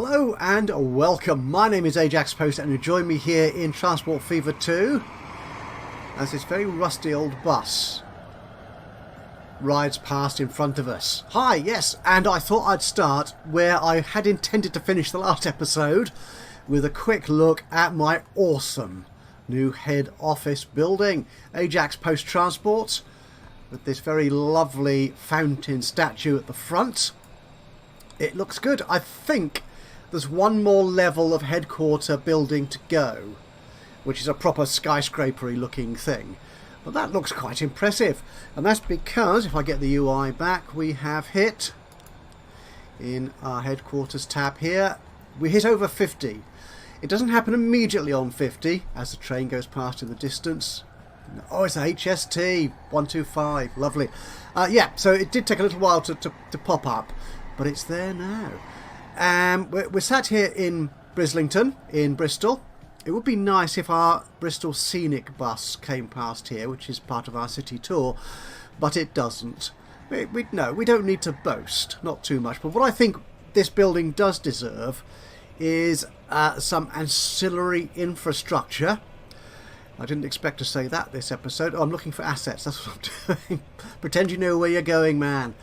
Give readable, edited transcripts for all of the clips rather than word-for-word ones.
Hello and welcome. My name is Ajaxpost and you join me here in Transport Fever 2 as this very rusty old bus rides past in front of us. Hi, yes, and I thought I'd start where I had intended to finish the last episode with a quick look at my awesome new head office building, Ajaxpost Transport, with this very lovely fountain statue at the front. It looks good. I think there's one more level of headquarter building to go, which is a proper skyscraper-y looking thing. But that looks quite impressive. And that's because, if I get the UI back, we have hit, in our headquarters tab here, we hit over 50. It doesn't happen immediately on 50, as the train goes past in the distance. Oh, it's a HST 125. Lovely. Yeah, so it did take a little while to pop up, but it's there now. We're sat here in Brislington, in Bristol. It would be nice if our Bristol Scenic bus came past here, which is part of our city tour, but it doesn't. No, we don't need to boast, not too much. But what I think this building does deserve is some ancillary infrastructure. I didn't expect to say that this episode. Oh, I'm looking for assets, that's what I'm doing. Pretend you know where you're going, man.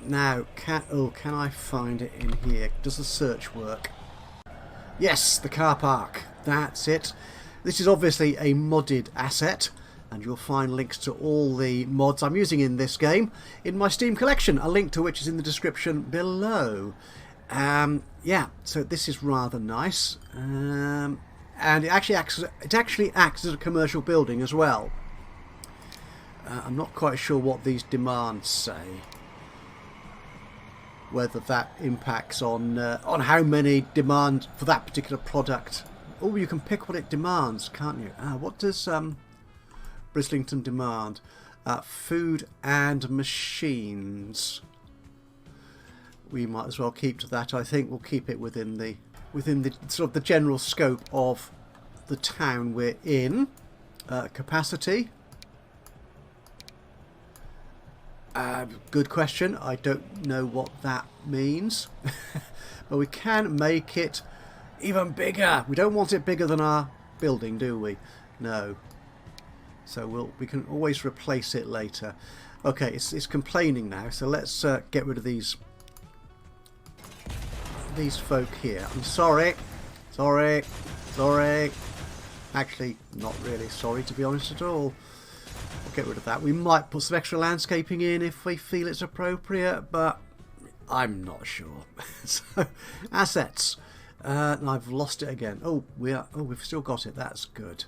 Now, can I find it in here? Does the search work? Yes, the car park. That's it. This is obviously a modded asset, and you'll find links to all the mods I'm using in this game in my Steam collection, a link to which is in the description below. Yeah, so this is rather nice. And it actually acts as a commercial building as well. I'm not quite sure what these demands say. Whether that impacts on how many demand for that particular product. Oh, you can pick what it demands, can't you? What does Brislington demand? Food and machines. We might as well keep to that. I think we'll keep it within the sort of the general scope of the town we're in. Capacity. Good question. I don't know what that means. But we can make it even bigger. We don't want it bigger than our building, do we? No. So we can always replace it later. Okay, it's complaining now. So let's get rid of these folk here. I'm sorry. Sorry. Actually, not really sorry, to be honest at all. We'll get rid of that. We might put some extra landscaping in if we feel it's appropriate, but I'm not sure. So, assets. I've lost it again. Oh, we've still got it. That's good.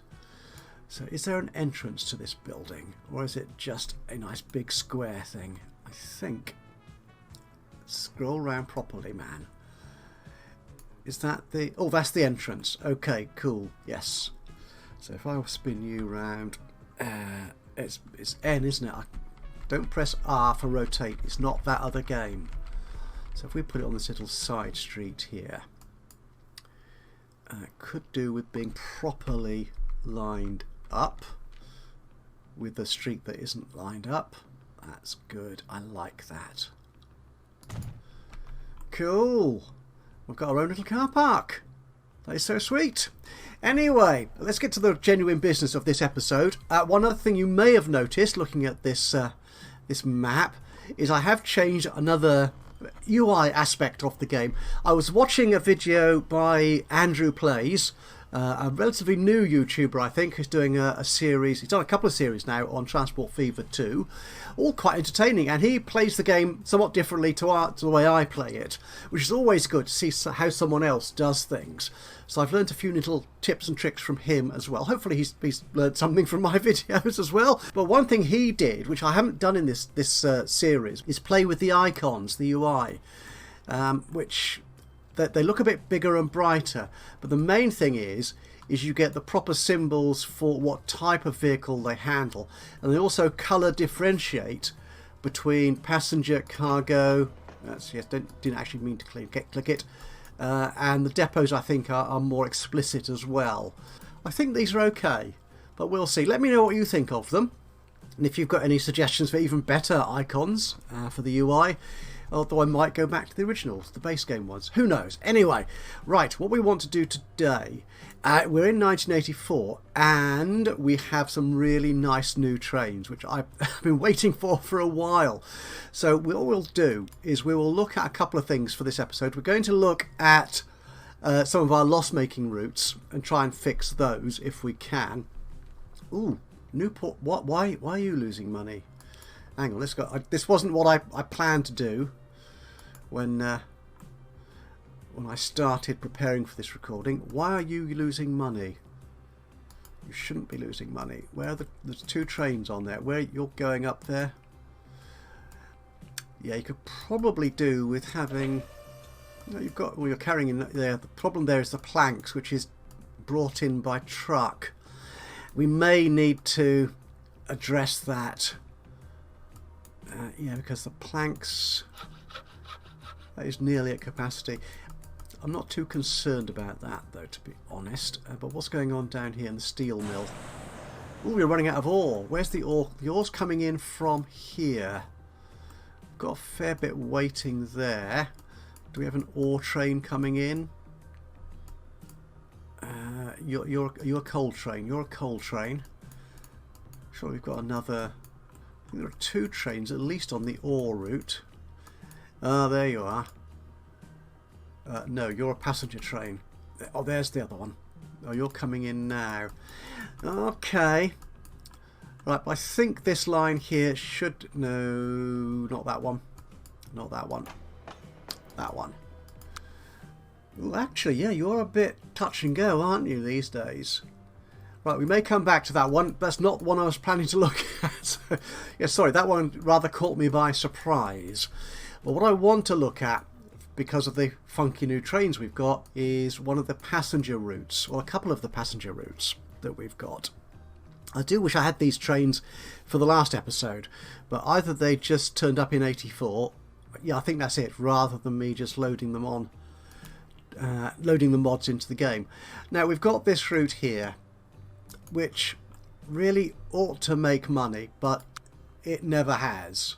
So, is there an entrance to this building, or is it just a nice big square thing? I think. Scroll around properly, man. Is that the? Oh, that's the entrance. Okay, cool. Yes. So if I spin you round. It's N, isn't it? Don't press R for rotate. It's not that other game. So if we put it on this little side street here, it could do with being properly lined up with the street that isn't lined up. That's good. I like that. Cool. We've got our own little car park. That is so sweet. Anyway, let's get to the genuine business of this episode. One other thing you may have noticed looking at this this map is I have changed another UI aspect of the game. I was watching a video by Andrew Plays, a relatively new YouTuber, I think, who's doing a series. He's done a couple of series now on Transport Fever 2, all quite entertaining, and he plays the game somewhat differently to the way I play it, which is always good to see how someone else does things. So I've learned a few little tips and tricks from him as well. Hopefully he's learned something from my videos as well. But one thing he did, which I haven't done in this series, is play with the icons, the UI, which they look a bit bigger and brighter. But the main thing is you get the proper symbols for what type of vehicle they handle. And they also colour differentiate between passenger, cargo. Yes, didn't actually mean to click it. And the depots, I think, are more explicit as well. I think these are okay, but we'll see. Let me know what you think of them. And if you've got any suggestions for even better icons for the UI, Although I might go back to the originals, the base game ones. Who knows? Anyway, right, what we want to do today, we're in 1984 and we have some really nice new trains, which I've been waiting for a while. So what we'll do is we will look at a couple of things for this episode. We're going to look at some of our loss-making routes and try and fix those if we can. Ooh, Newport, what? Why are you losing money? Hang on, let's go. This wasn't what I planned to do when I started preparing for this recording. Why are you losing money? You shouldn't be losing money. Where are there's two trains on there. Where you're going up there? Yeah, you could probably do with having. No, you've got. Well, you're carrying in there. The problem there is the planks, which is brought in by truck. We may need to address that. Yeah, because the planks, that is nearly at capacity. I'm not too concerned about that, though, to be honest. But what's going on down here in the steel mill? Oh, we're running out of ore. Where's the ore? The ore's coming in from here. Got a fair bit waiting there. Do we have an ore train coming in? You're a coal train. You're a coal train. Sure, we've got another. There are two trains at least on the ore route. Ah, there you are. No, you're a passenger train. Oh, there's the other one. Oh, you're coming in now. Okay. Right, I think this line here should... No, not that one. Not that one. That one. Ooh, actually, yeah, you're a bit touch and go, aren't you, these days? Right, we may come back to that one. That's not the one I was planning to look at. Yeah, sorry, that one rather caught me by surprise. But what I want to look at, because of the funky new trains we've got, is one of the passenger routes, or a couple of the passenger routes that we've got. I do wish I had these trains for the last episode, but either they just turned up in 84, yeah, I think that's it, rather than me just loading them on, loading the mods into the game. Now, we've got this route here, which really ought to make money, but it never has.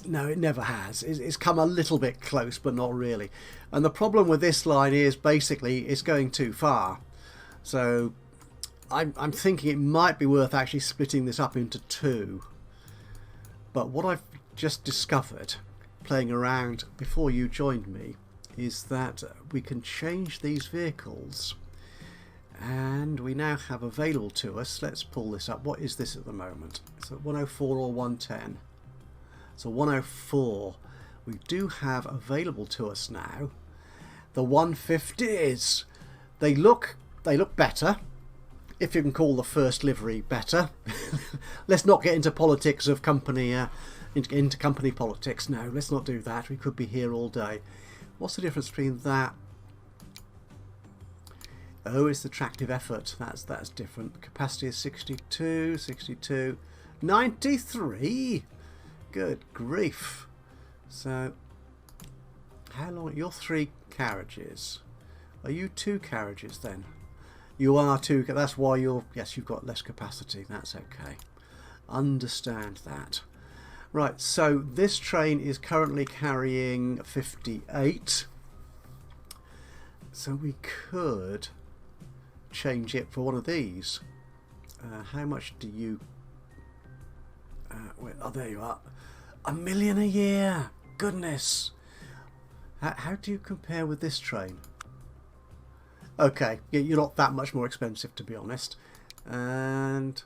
No, it never has. It's come a little bit close, but not really. And the problem with this line is basically it's going too far. So I'm thinking it might be worth actually splitting this up into two. But what I've just discovered, playing around before you joined me, is that we can change these vehicles. And we now have available to us, let's pull this up, what is this at the moment? It's at 104 or 110. So 104 we do have available to us now. The 150s. They look better, if you can call the first livery better. Let's not get into politics of company, into company politics now. Let's not do that. We could be here all day. What's the difference between that? Oh, it's the tractive effort. That's different. Capacity is 62, 62, 93. Good grief. So, how long? You're 3 carriages. Are you 2 carriages then? You are 2. That's why you're... Yes, you've got less capacity. That's okay. Understand that. Right, so this train is currently carrying 58. So we could change it for one of these. How much do you... wait, oh, there you are. $1 million a year. Goodness. How do you compare with this train? Okay, you're not that much more expensive, to be honest. And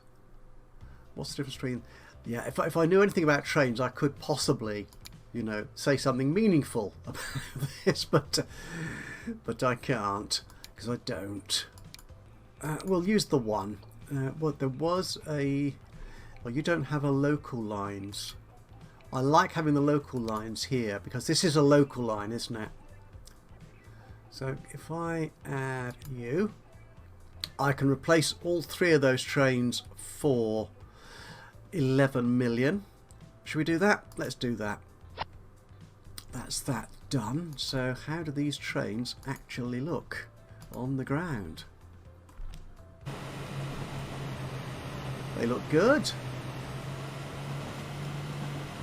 what's the difference between... Yeah, if I knew anything about trains, I could possibly, you know, say something meaningful about this, but I can't, because I don't. We'll use the one. Well, there was a... Well, you don't have a local lines. I like having the local lines here, because this is a local line, isn't it? So if I add you, I can replace all 3 of those trains for 11 million. Should we do that? Let's do that. That's that done. So how do these trains actually look on the ground? They look good.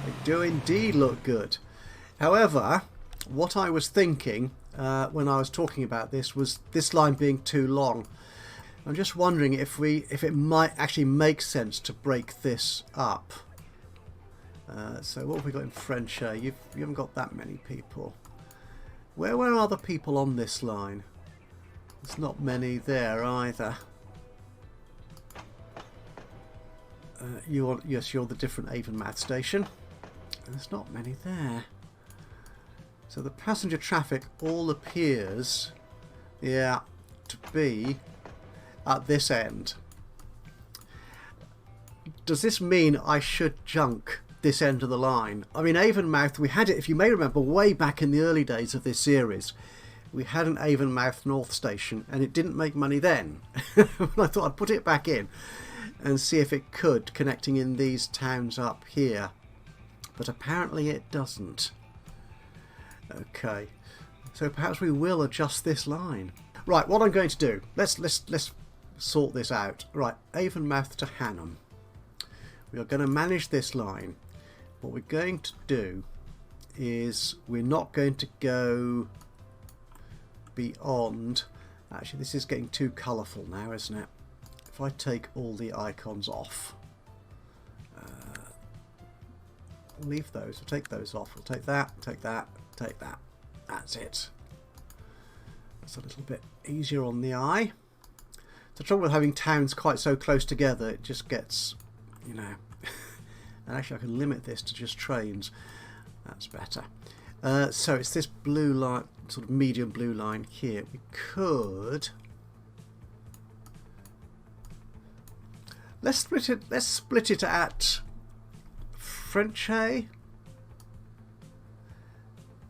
They do indeed look good. However, what I was thinking when I was talking about this was this line being too long. I'm just wondering if it might actually make sense to break this up. So what have we got in French? You haven't got that many people. Where are the people on this line? There's not many there either. Yes, you're the different Avonmouth station. There's not many there. So the passenger traffic all appears, yeah, to be at this end. Does this mean I should junk this end of the line? I mean, Avonmouth, we had it, if you may remember, way back in the early days of this series. We had an Avonmouth North station and it didn't make money then. I thought I'd put it back in and see if it could, connecting in these towns up here. But apparently it doesn't. Okay, so perhaps we will adjust this line. Right, what I'm going to do, let's sort this out. Right, Avonmouth to Hanham. We are going to manage this line. What we're going to do is we're not going to go beyond. Actually, this is getting too colourful now, isn't it? If I take all the icons off, leave those, we'll take those off, we'll take that, take that, take that. That's it. That's a little bit easier on the eye. The trouble with having towns quite so close together, it just gets, you know. And actually I can limit this to just trains. That's better. So it's this blue line, sort of medium blue line here. We could, let's split it at Frenchay.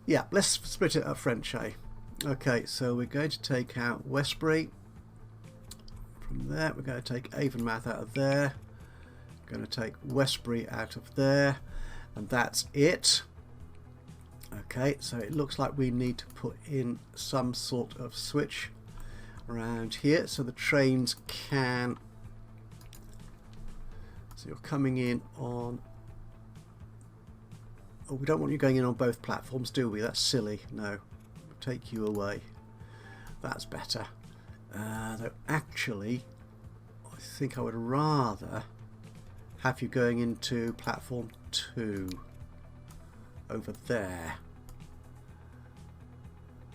Yeah, let's split it at Frenchay. Okay, so we're going to take out Westbury. From there, we're going to take Avonmouth out of there. We're going to take Westbury out of there. And that's it. Okay, so it looks like we need to put in some sort of switch around here so the trains can. So you're coming in on. Oh, we don't want you going in on both platforms, do we? That's silly. No, we'll take you away. That's better. Though actually, I think I would rather have you going into platform 2 over there.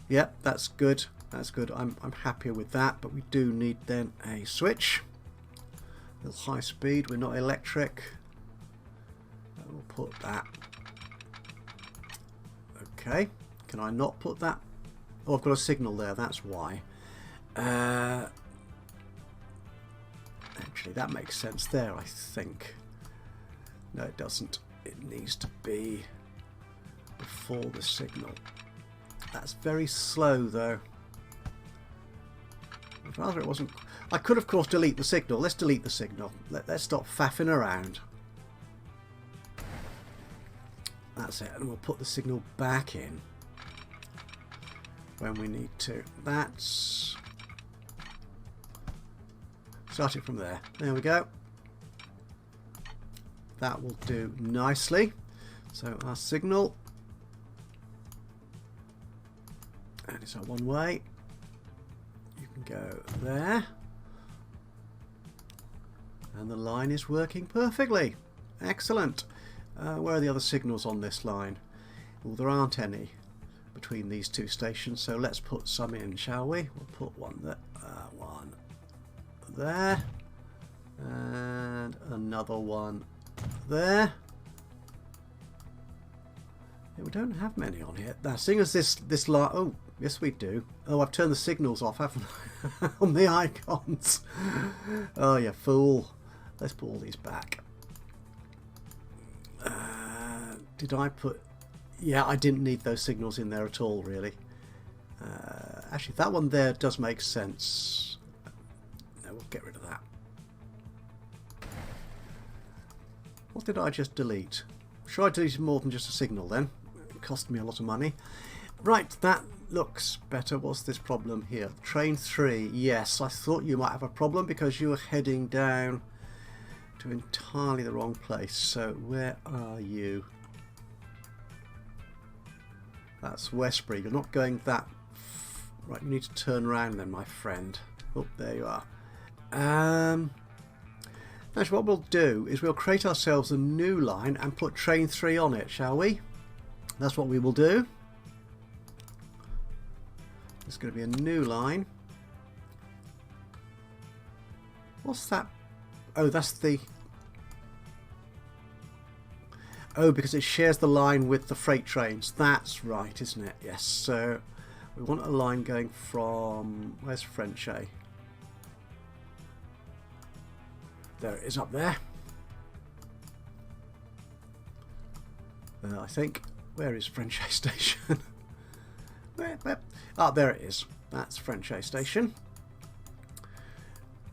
Yep, that's good. That's good. I'm happier with that, but we do need then a switch. A little high speed. We're not electric. We'll put that. Okay, can I not put that? Oh, I've got a signal there, that's why. Actually, that makes sense there, I think. No, it doesn't. It needs to be before the signal. That's very slow, though. I'd rather it wasn't. I could, of course, delete the signal. Let's delete the signal. Let's stop faffing around. That's it, and we'll put the signal back in when we need to. That's. Start it from there. There we go. That will do nicely. So our signal, and it's our one way. You can go there, and the line is working perfectly. Excellent. Where are the other signals on this line? Well, there aren't any between these two stations, so let's put some in, shall we? We'll put one there, and another one there. Yeah, we don't have many on here. Now, seeing as this line, oh yes we do. Oh, I've turned the signals off, haven't I? On the icons. Oh, you fool. Let's put all these back. Did I put... Yeah, I didn't need those signals in there at all, really. Actually, that one there does make sense. No, we'll get rid of that. What did I just delete? Should I delete more than just a signal, then? It cost me a lot of money. Right, that looks better. What's this problem here? Train 3. Yes, I thought you might have a problem because you were heading down to entirely the wrong place. So where are you? That's Westbury. You're not going that... Right, you need to turn around then, my friend. Oh, there you are. Actually, what we'll do is we'll create ourselves a new line and put train 3 on it, shall we? That's what we will do. It's going to be a new line. What's that? Oh, that's the... Oh, because it shares the line with the freight trains. That's right, isn't it? Yes. So we want a line going from... Where's Frenchay? There it is up there. I think. Where is Frenchay Station? where? Oh, there it is. That's Frenchay Station.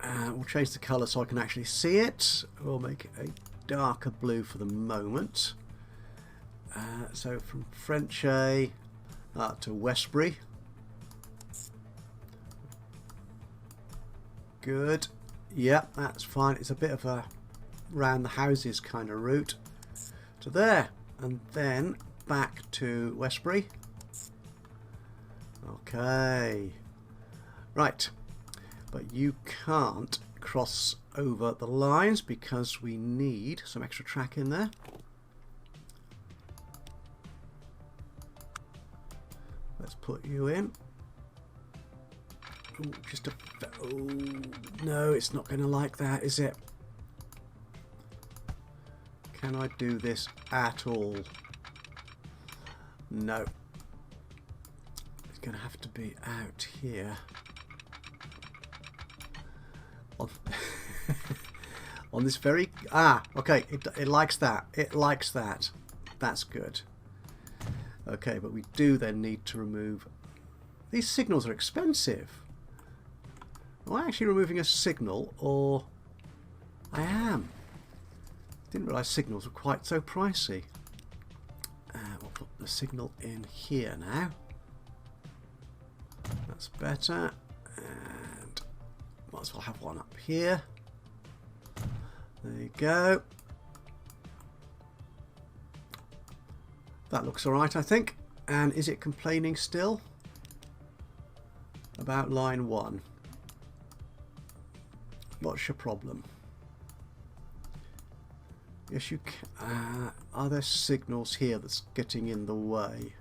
We'll change the colour so I can actually see it. We'll make it a darker blue for the moment. So from Frenchay to Westbury. Good. Yeah, that's fine. It's a bit of a round the houses kind of route to there, and then back to Westbury. Okay, right, but you can't cross over the lines because we need some extra track in there. Let's put you in. Ooh, just a... Oh, no, it's not going to like that, is it? Can I do this at all? No. It's going to have to be out here. On this very... Ah, okay, it likes that. It likes that. That's good. Okay, but we do then need to remove... These signals are expensive. Am I actually removing a signal, or I am? Didn't realise signals were quite so pricey. We'll put the signal in here now. That's better. And might as well have one up here. There you go. That looks alright, I think. And is it complaining still about line 1? What's your problem? Yes, you can. Are there signals here that's getting in the way?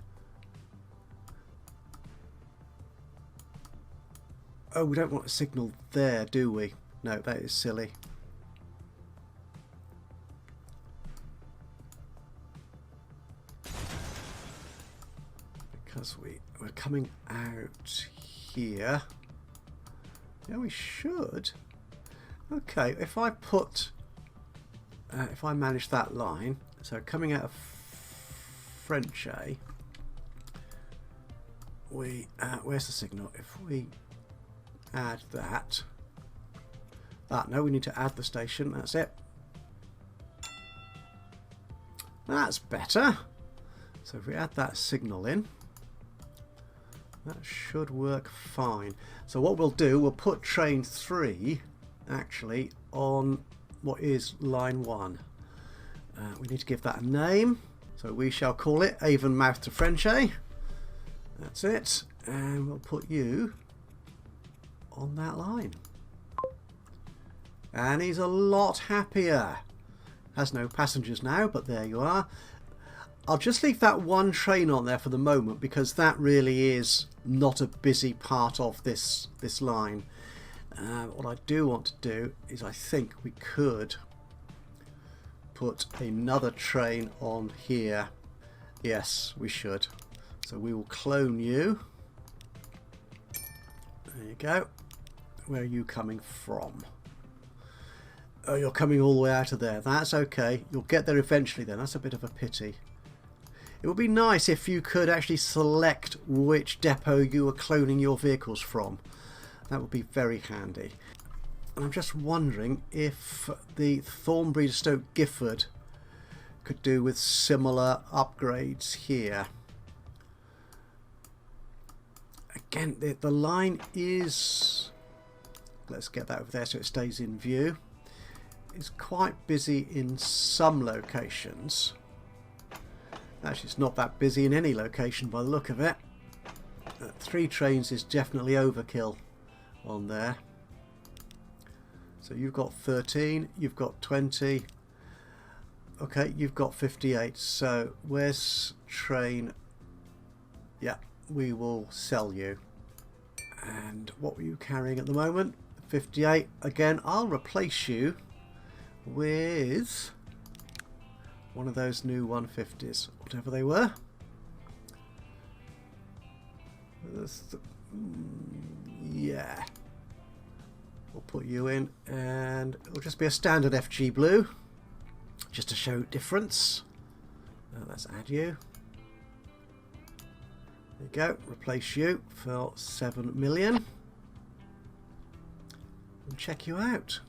Oh, we don't want a signal there, do we? No, that is silly. Because we're coming out here. Yeah, we should. Okay, if I put, if I manage that line, so coming out of Frenchay, we, where's the signal? If we add that, no, we need to add the station, that's it. That's better. So if we add that signal in, that should work fine. So what we'll do, we'll put train 3 actually on what is line 1. We need to give that a name, so we shall call it Avonmouth to Frenchay. That's it, and we'll put you on that line. And he's a lot happier. Has no passengers now, but there you are. I'll just leave that one train on there for the moment because that really is not a busy part of this line. What I do want to do is I think we could put another train on here. Yes, we should. So we will clone you. There you go. Where are you coming from? Oh, you're coming all the way out of there. That's okay. You'll get there eventually then. That's a bit of a pity. It would be nice if you could actually select which depot you were cloning your vehicles from. That would be very handy. And I'm just wondering if the Thornbury to Stoke Gifford could do with similar upgrades here. Again, the line is... Let's get that over there so it stays in view. It's quite busy in some locations. Actually, it's not that busy in any location by the look of it. 3 trains is definitely overkill on there. So you've got 13, you've got 20. Okay, you've got 58. So where's train? Yeah, we will sell you. And what were you carrying at the moment? 58. Again, I'll replace you with one of those new 150s, whatever they were. Yeah. We'll put you in, and it'll just be a standard FG blue, just to show difference. Let's add you. There you go. Replace you for 7 million. And check you out.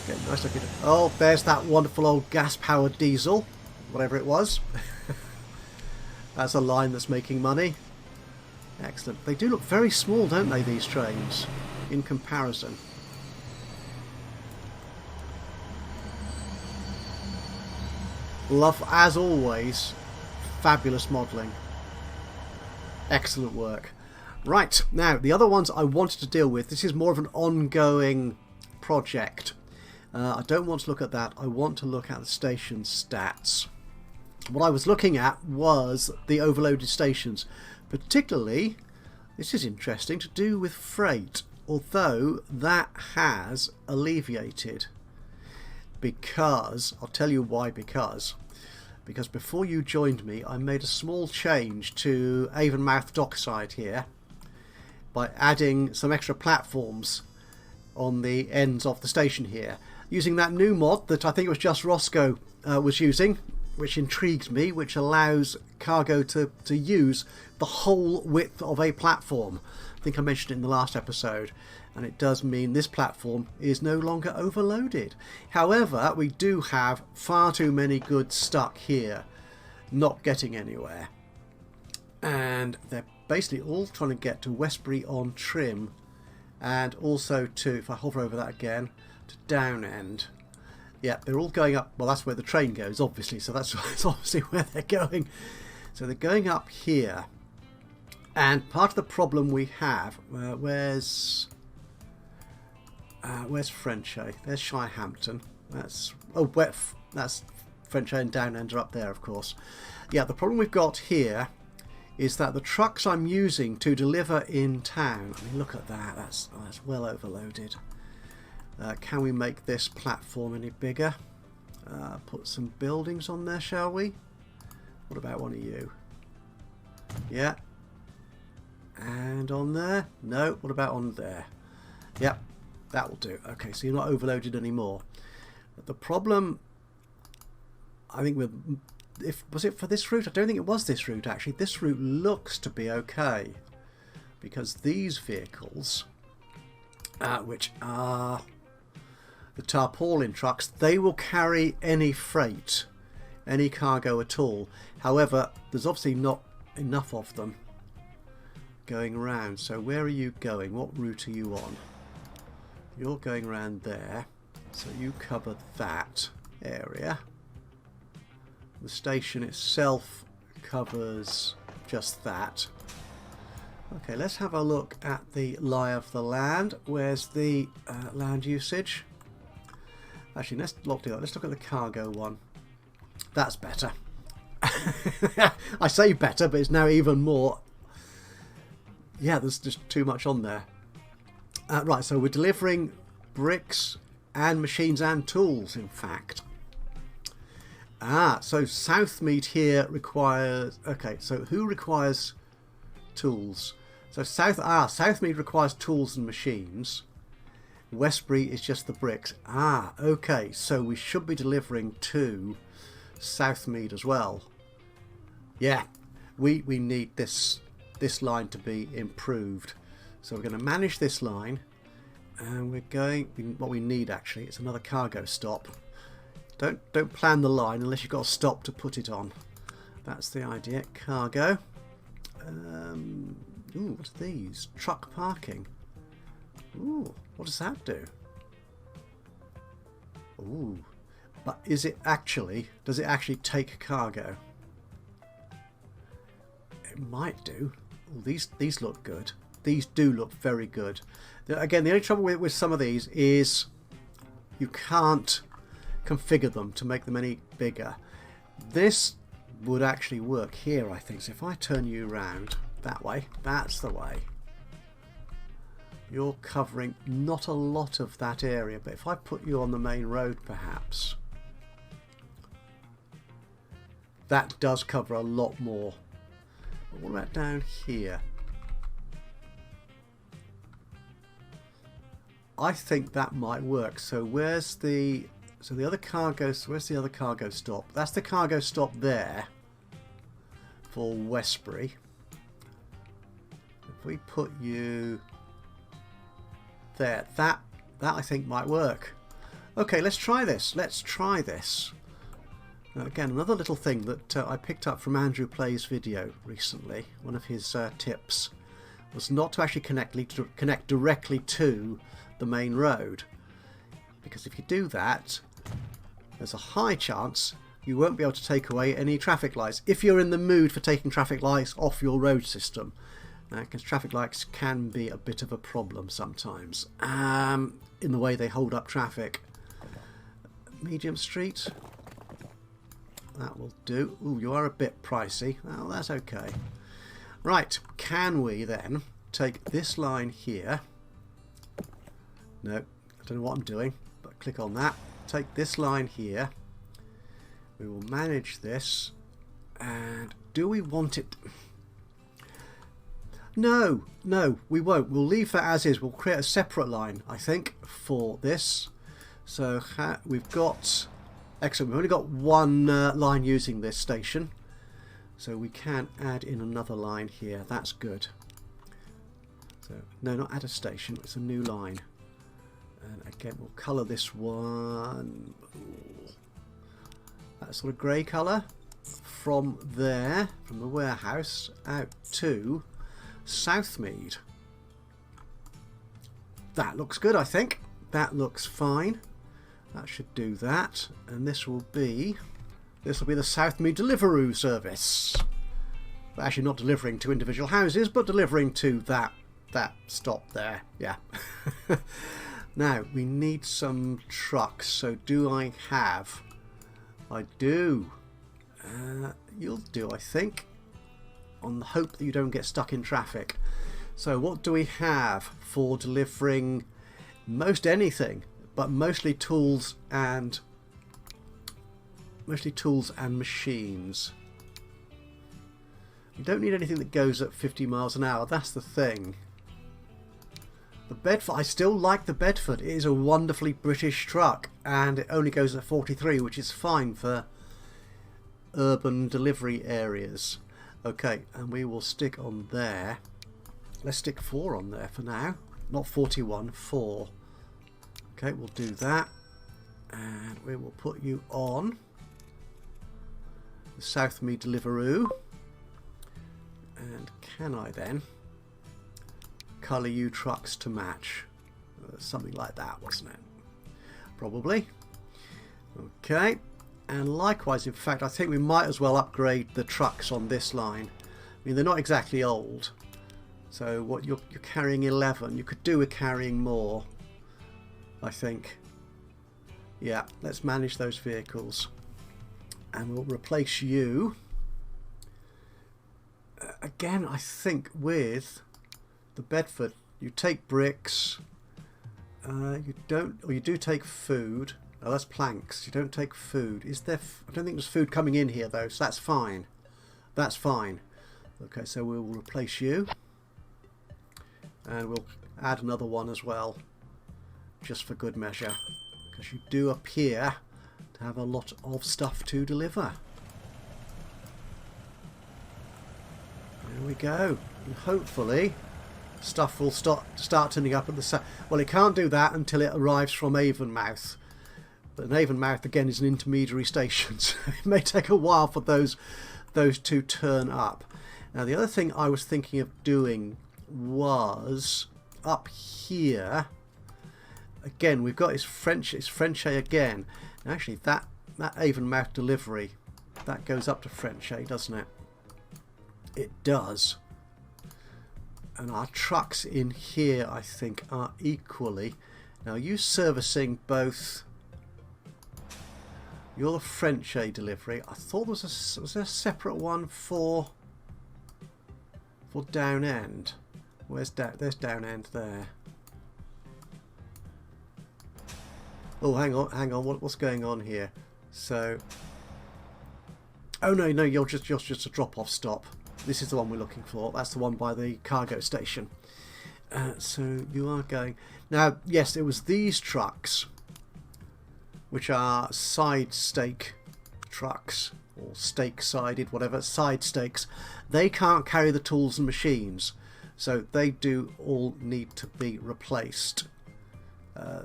Okay, nice looking. Oh, there's that wonderful old gas-powered diesel, whatever it was. That's a line that's making money. Excellent. They do look very small, don't they, these trains, in comparison. Love, as always, fabulous modelling. Excellent work. Right, now, the other ones I wanted to deal with, this is more of an ongoing project. I don't want to look at that. I want to look at the station stats. What I was looking at was the overloaded stations, particularly, this is interesting, to do with freight, although that has alleviated. Because, I'll tell you why, because before you joined me I made a small change to Avonmouth dockside here by adding some extra platforms on the ends of the station here, using that new mod that I think it was just Roscoe was using, which intrigued me, which allows cargo to use the whole width of a platform. I think I mentioned it in the last episode, and it does mean this platform is no longer overloaded. However, we do have far too many goods stuck here, not getting anywhere. And they're basically all trying to get to Westbury-on-Trim, and also to, if I hover over that again, to Downend. Yeah, they're all going up. Well, that's where the train goes, obviously, so that's obviously where they're going. So they're going up here. And part of the problem we have, where's Frenchay? There's Shirehampton. That's that's Frenchay and Downend are up there, of course. Yeah, the problem we've got here is that the trucks I'm using to deliver in town. I mean, look at that. That's well overloaded. Can we make this platform any bigger? Put some buildings on there, shall we? What about one of you? Yeah. And on there? No. What about on there? Yep. That will do. Okay, so you're not overloaded anymore. But the problem, I think, was it for this route? I don't think it was this route, actually. This route looks to be okay, because these vehicles, which are the tarpaulin trucks, they will carry any freight, any cargo at all. However, there's obviously not enough of them going around. So where are you going? What route are you on? You're going around there, so you cover that area. The station itself covers just that. Okay, let's have a look at the lie of the land. Where's the land usage? Actually, let's look at the cargo one. That's better. I say better, but it's now even more. Yeah, there's just too much on there. Right, so we're delivering bricks and machines and tools, in fact. So Southmead here requires... Okay, so who requires tools? So Southmead requires tools and machines. Westbury is just the bricks. Okay, so we should be delivering to Southmead as well. Yeah, we need this line to be improved. So we're going to manage this line, and what we need actually is another cargo stop. Don't plan the line unless you've got a stop to put it on. That's the idea. Cargo. What's these? Truck parking. Ooh, what does that do? Ooh, but does it actually take cargo? It might do. Ooh, these look good. These do look very good. Again, the only trouble with some of these is you can't configure them to make them any bigger. This would actually work here, I think. So if I turn you around that way, that's the way. You're covering not a lot of that area, but if I put you on the main road perhaps, that does cover a lot more. But what about down here? I think that might work. So where's the other cargo? Where's the other cargo stop? That's the cargo stop there for Westbury. If we put you there, that I think might work. Okay, let's try this. Let's try this. Now, again, another little thing that I picked up from Andrew Play's video recently. One of his tips was not to actually connect directly to the main road, because if you do that, there's a high chance you won't be able to take away any traffic lights if you're in the mood for taking traffic lights off your road system, because traffic lights can be a bit of a problem sometimes in the way they hold up traffic. Medium Street, that will do. Ooh, you are a bit pricey. Well, that's okay. Right, can we then take this line here? No, I don't know what I'm doing, but click on that. Take this line here. We will manage this. And do we want it? No, we won't. We'll leave that as is. We'll create a separate line, I think, for this. So we've got... Excellent. We've only got one line using this station. So we can add in another line here. That's good. So, no, not add a station. It's a new line. And again, we'll colour this one. Ooh, that sort of grey colour. From there, from the warehouse, out to Southmead. That looks good, I think. That looks fine. That should do that. And this will be the Southmead Deliveroo service. But actually not delivering to individual houses, but delivering to that stop there. Yeah. Now, we need some trucks. So do I have? I do. You'll do, I think, on the hope that you don't get stuck in traffic. So what do we have for delivering most anything, but mostly tools and machines? You don't need anything that goes at 50 miles an hour. That's the thing. The Bedford, I still like the Bedford. It is a wonderfully British truck, and it only goes at 43, which is fine for urban delivery areas. Okay, and we will stick on there. Let's stick 4 on there for now. Not 41, 4. Okay, we'll do that. And we will put you on the Southmead Deliveroo. And can I then colour you trucks to match? Something like that, wasn't it? Probably. Okay. And likewise, in fact, I think we might as well upgrade the trucks on this line. I mean, they're not exactly old. So what you're carrying 11. You could do with carrying more, I think. Yeah, let's manage those vehicles. And we'll replace you. Again, I think with the Bedford, you take bricks. You don't, or you do take food. Oh, that's planks. You don't take food. Is there? I don't think there's food coming in here though, so that's fine. That's fine. Okay, so we'll replace you, and we'll add another one as well, just for good measure, because you do appear to have a lot of stuff to deliver. There we go. And hopefully stuff will start turning up at the side. Well, it can't do that until it arrives from Avonmouth. But Avonmouth again is an intermediary station, so it may take a while for those to turn up. Now, the other thing I was thinking of doing was up here, again, we've got it's Frenchay again. And actually, that Avonmouth delivery, that goes up to Frenchay, doesn't it? It does. And our trucks in here, I think, are equally. Now, are you servicing both? You're the Frenchay delivery. I thought was there a separate one for Down End. There's Down End there. Oh, hang on. What's going on here? So, oh no, you're just a drop-off stop. This is the one we're looking for. That's the one by the cargo station. So you are going now. Yes, it was these trucks, which are side stake trucks or stake-sided, whatever, side stakes. They can't carry the tools and machines, so they do all need to be replaced.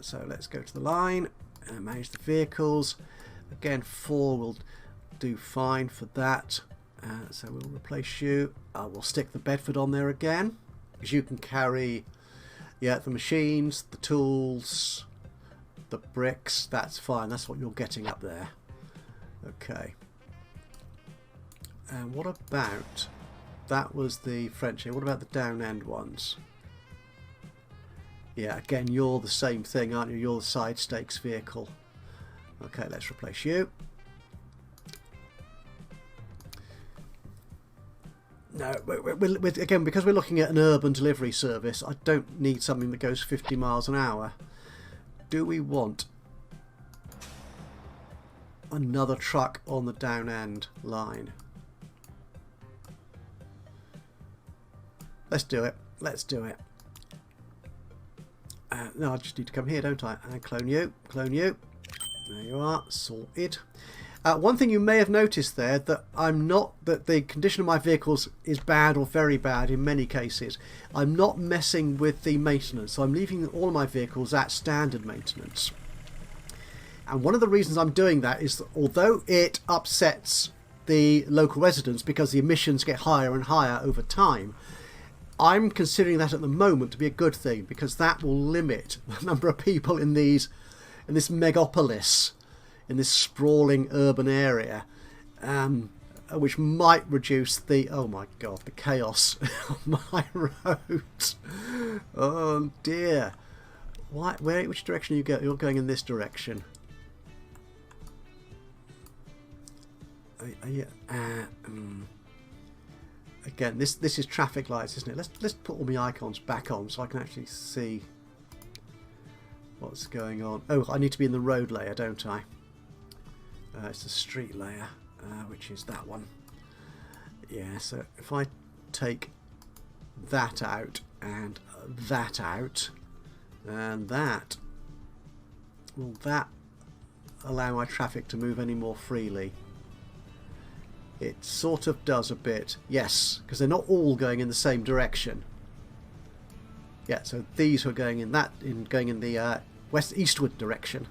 So let's go to the line and manage the vehicles. Again, 4 will do fine for that. So we'll replace you. We'll stick the Bedford on there again, because you can carry, yeah, the machines, the tools, the bricks. That's fine. That's what you're getting up there. Okay. And what about, that was the Frenchay. What about the Down End ones? Yeah, again, you're the same thing, aren't you? You're the side stakes vehicle. Okay, let's replace you. No, again, because we're looking at an urban delivery service, I don't need something that goes 50 miles an hour. Do we want another truck on the Down End line? Let's do it. Let's do it. No, I just need to come here, don't I? And clone you. Clone you. There you are. Sorted. One thing you may have noticed there, that that the condition of my vehicles is bad or very bad in many cases. I'm not messing with the maintenance, so I'm leaving all of my vehicles at standard maintenance. And one of the reasons I'm doing that is that although it upsets the local residents because the emissions get higher and higher over time, I'm considering that at the moment to be a good thing, because that will limit the number of people in this megapolis, in this sprawling urban area, which might reduce the, oh my god, the chaos on my roads. Oh dear. Which direction are you going? You're going in this direction. Again, this is traffic lights, isn't it? Let's put all my icons back on so I can actually see what's going on. Oh, I need to be in the road layer, don't I? It's the street layer, which is that one. Yeah, so if I take that out and that out and that, will that allow my traffic to move any more freely? It sort of does a bit, yes, because they're not all going in the same direction. Yeah, so these who are going in the eastward direction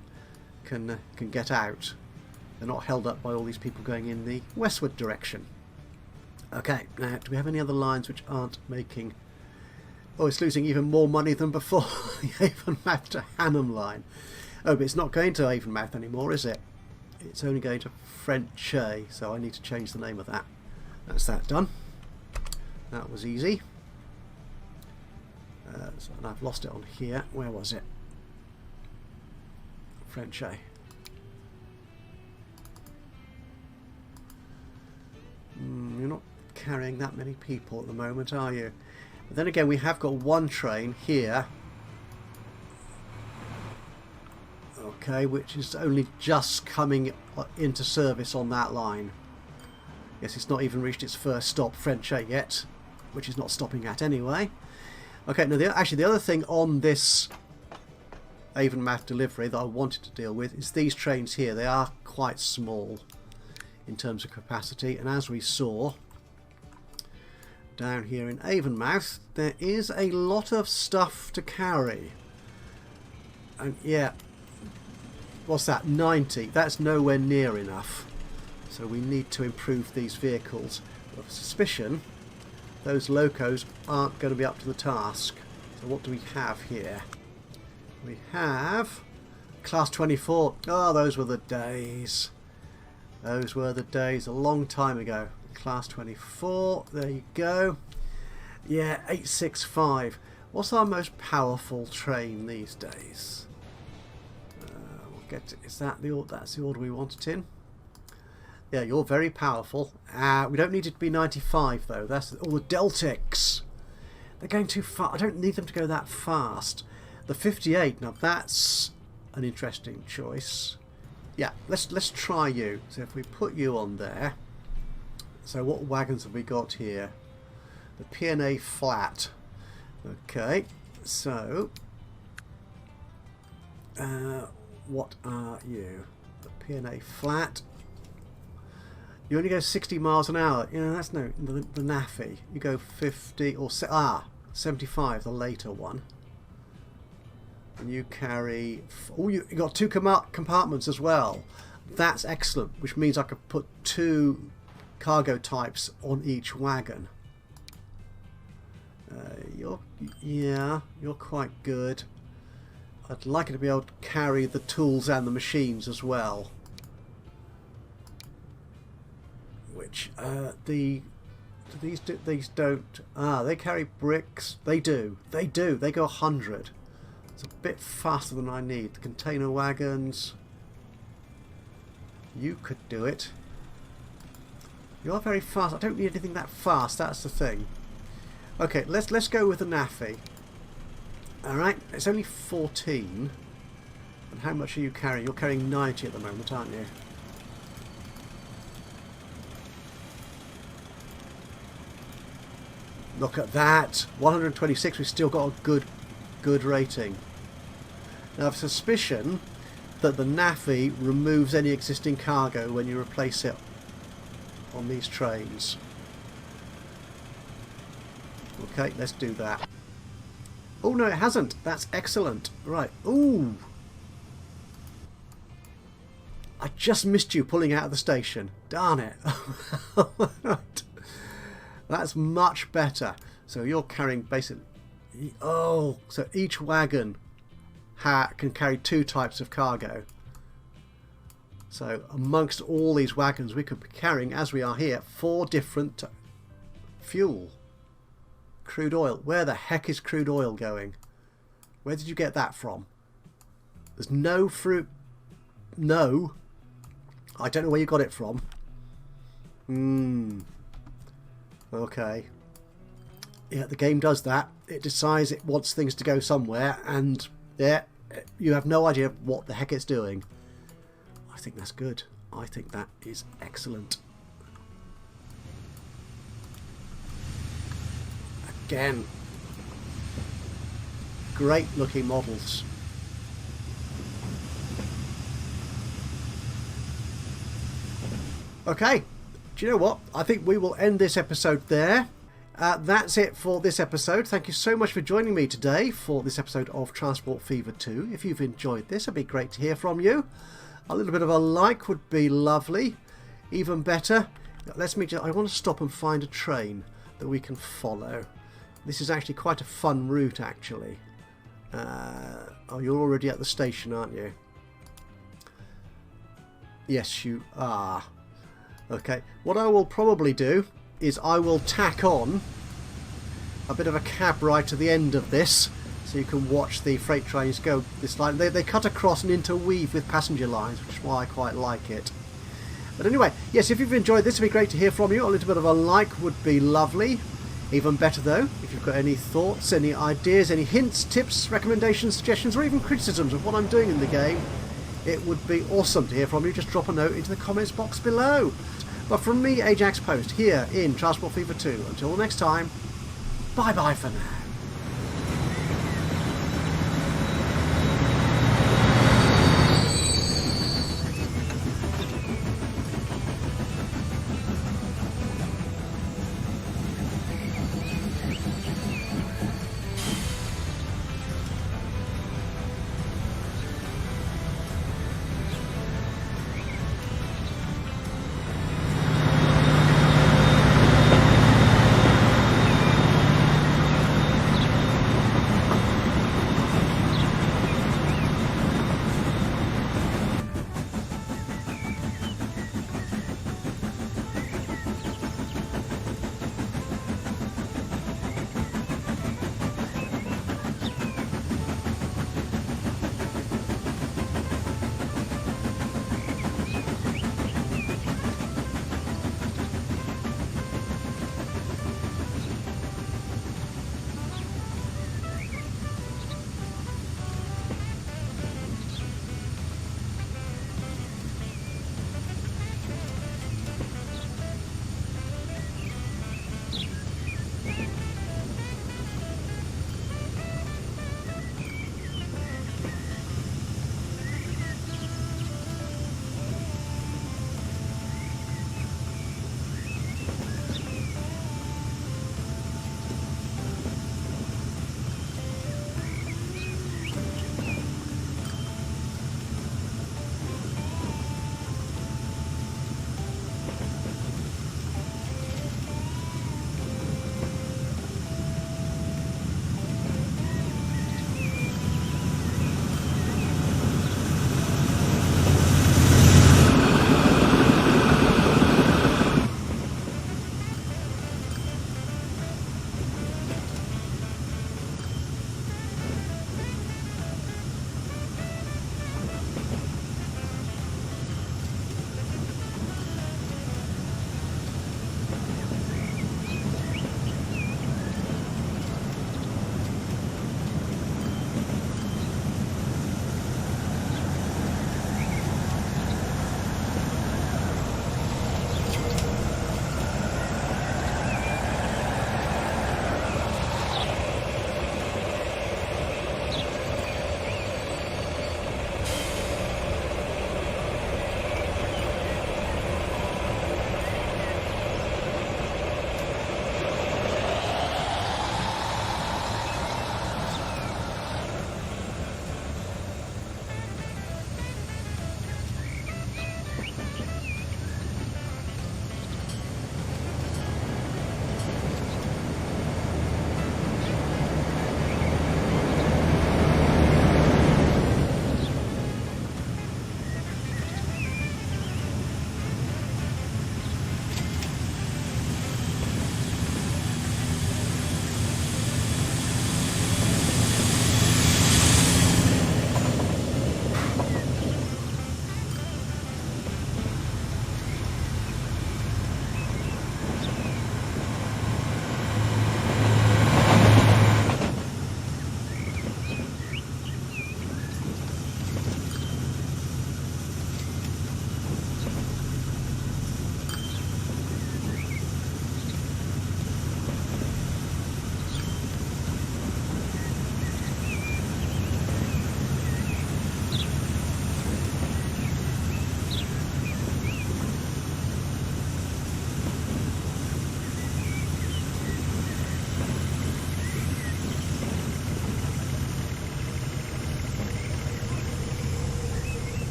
can get out. They're not held up by all these people going in the westward direction. Okay, now do we have any other lines which aren't making? Oh, it's losing even more money than before. The Avonmouth to Hanham line. Oh, but it's not going to Avonmouth anymore, is it? It's only going to Frenchay, so I need to change the name of that. That's that done. That was easy. And I've lost it on here. Where was it? Frenchay. You're not carrying that many people at the moment, are you? But then again, we have got one train here. Okay, which is only just coming into service on that line. Yes, it's not even reached its first stop, Frenchay, yet, which is not stopping at anyway. Okay, now actually the other thing on this Avonmouth delivery that I wanted to deal with is these trains here. They are quite small in terms of capacity, and as we saw down here in Avonmouth, there is a lot of stuff to carry. And yeah, what's that, 90? That's nowhere near enough. So we need to improve these vehicles. Of suspicion, those locos aren't going to be up to the task. So what do we have here? We have Class 24. Oh, those were the days. Those were the days a long time ago. Class 24. There you go. Yeah, 865. What's our most powerful train these days? We'll get to, is that the order? That's the order we want it in. Yeah, you're very powerful. We don't need it to be 95 though. That's all the Deltics. They're going too far. I don't need them to go that fast. The 58. Now that's an interesting choice. Yeah, let's try you. So if we put you on there. So what wagons have we got here? The P&A flat. Okay, so what are you? The P&A flat. You only go 60 miles an hour. You know, that's no the naffy. You go 50 or 75, the later one. And you carry. Oh, you got 2 compartments as well. That's excellent. Which means I could put 2 cargo types on each wagon. You're quite good. I'd like it to be able to carry the tools and the machines as well. Which these don't. They carry bricks. They do. They do. They go 100. It's a bit faster than I need. The container wagons. You could do it. You are very fast. I don't need anything that fast. That's the thing. Okay, let's go with the naffy. All right, it's only 14. And how much are you carrying? You're carrying 90 at the moment, aren't you? Look at that, 126. We've still got a good rating. Now, I have a suspicion that the naffy removes any existing cargo when you replace it on these trains. Okay, let's do that. Oh no, it hasn't. That's excellent. Right. Ooh. I just missed you pulling out of the station. Darn it. Right. That's much better. So you're carrying basically. Oh, so each wagon can carry 2 types of cargo. So amongst all these wagons, we could be carrying, as we are here, 4 different fuel. Crude oil. Where the heck is crude oil going? Where did you get that from? There's no fruit. No. I don't know where you got it from. Okay. Yeah, the game does that. It decides it wants things to go somewhere, and yeah, you have no idea what the heck it's doing. I think that's good. I think that is excellent. Again, great looking models. Okay, do you know what? I think we will end this episode there. That's it for this episode. Thank you so much for joining me today for this episode of Transport Fever 2. If you've enjoyed this, it'd be great to hear from you. A little bit of a like would be lovely. Even better, I want to stop and find a train that we can follow. This is actually quite a fun route, actually. Oh, you're already at the station, aren't you? Yes, you are. Okay, what I will probably do is I will tack on a bit of a cab ride to the end of this, so you can watch the freight trains go this line. They cut across and interweave with passenger lines, which is why I quite like it. But anyway, yes, if you've enjoyed this, it'd be great to hear from you. A little bit of a like would be lovely. Even better though, if you've got any thoughts, any ideas, any hints, tips, recommendations, suggestions, or even criticisms of what I'm doing in the game, it would be awesome to hear from you. Just drop a note into the comments box below. But from me, Ajaxpost, here in Transport Fever 2. Until next time, bye bye for now.